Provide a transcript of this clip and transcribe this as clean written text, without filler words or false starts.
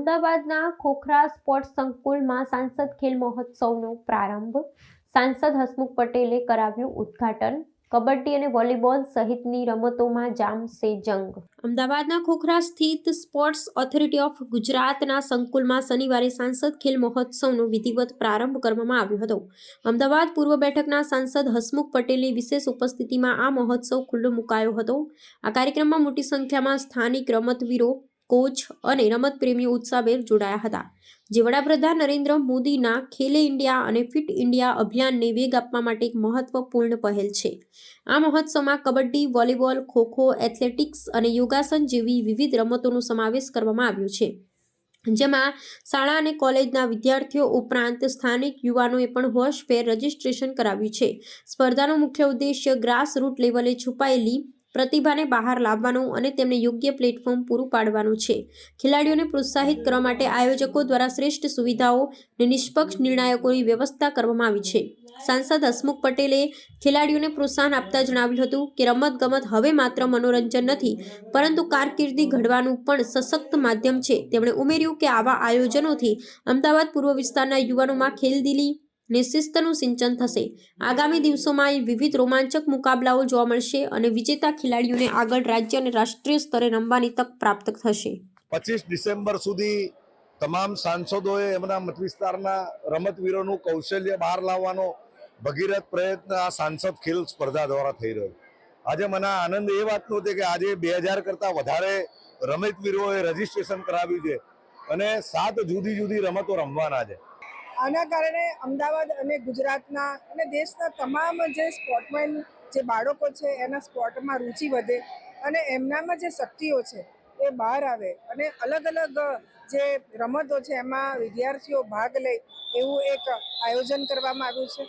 અમદાવાદના ખોખરા સ્પોર્ટ્સ સંકુલમાં સાંસદ ખેલ મહોત્સવનો પ્રારંભ. સાંસદ હસમુખ પટેલે કરાવ્યું ઉદ્ઘાટન. કબડ્ડી અને વોલીબોલ સહિતની રમતોમાં જામશે જંગ. અમદાવાદના ખોખરા સ્થિત સ્પોર્ટ્સ ઓથોરિટી ઓફ ગુજરાતના સંકુલમાં શનિવારે સાંસદ ખેલ મહોત્સવનો વિધિવત પ્રારંભ કરવામાં આવ્યો હતો. અમદાવાદ પૂર્વ બેઠકના સાંસદ હસમુખ પટેલની વિશેષ ઉપસ્થિતિમાં આ મહોત્સવ ખુલ્લો મુકાયો હતો. આ કાર્યક્રમમાં મોટી સંખ્યામાં સ્થાનિક રમતવીરો, કોચ અને રમત પ્રેમીઓ ઉત્સાહભેર જોડાયા હતા, જે વડાપ્રધાન નરેન્દ્ર મોદીના ખેલો ઇન્ડિયા અને ફિટ ઇન્ડિયા અભિયાનને વેગ આપવા માટે એક મહત્વપૂર્ણ પહેલ છે. આ મહોત્સવમાં કબડ્ડી, વોલીબોલ, ખો-ખો, એથ્લેટિક્સ અને યોગાસન જેવી વિવિધ રમતોનો સમાવેશ કરવામાં આવ્યો છે, જેમાં શાળા અને કોલેજના વિદ્યાર્થીઓ ઉપરાંત સ્થાનિક યુવાનોએ પણ હોશભેર રજીસ્ટ્રેશન કરાવ્યું છે. સ્પર્ધાનો મુખ્ય ઉદ્દેશ્ય ગ્રાસરૂટ લેવલે છુપાયેલી પ્રતિભાને બહાર લાવવાનો અને તેમને યોગ્ય પ્લેટફોર્મ પૂરું પાડવાનું છે. ખેલાડીઓને પ્રોત્સાહિત કરવા માટે આયોજકો દ્વારા શ્રેષ્ઠ સુવિધાઓ અને નિષ્પક્ષ નિર્ણયોની વ્યવસ્થા કરવામાં આવી છે. સાંસદ હસમુખ પટેલે ખેલાડીઓને પ્રોત્સાહન આપતા જણાવ્યું હતું કે રમતગમત હવે માત્ર મનોરંજન નથી, પરંતુ કારકિર્દી ઘડવાનું પણ સશક્ત માધ્યમ છે. તેમણે ઉમેર્યું કે આવા આયોજનોથી અમદાવાદ પૂર્વ વિસ્તારના યુવાનોમાં ખેલદિલી ને શિસ્તનું સિંચન થશે. આગામી દિવસોમાં વિવિધ રોમાંચક મુકાબલાઓ જોવા મળશે અને વિજેતા ખેલાડીઓને આગળ રાજ્ય અને રાષ્ટ્રીય સ્તરે રમવાની તક પ્રાપ્ત થશે. 25 ડિસેમ્બર સુધી તમામ સાંસદોએ એમના મત વિસ્તારના રમતવીરોનું કૌશલ્ય બહાર લાવવાનો ભગીરથ પ્રયત્ન આ સાંસદ ખેલ સ્પર્ધા દ્વારા થઈ રહ્યો. આજે મને આનંદ એ વાતનો છે કે આજે 2000 કરતાં વધારે રમતવીરોએ રજીસ્ટ્રેશન કરાવ્યું છે અને 7 જુદી જુદી રમતો રમવાના છે. આના કારણે અમદાવાદ અને ગુજરાતના અને દેશના તમામ જે સ્પોર્ટમેન જે બાળકો છે એના સ્પોર્ટમાં રુચિ વધે અને એમનામાં જે શક્તિઓ છે એ બહાર આવે અને અલગ અલગ જે રમતો છે એમાં વિદ્યાર્થીઓ ભાગ લે એવું એક આયોજન કરવામાં આવ્યું છે.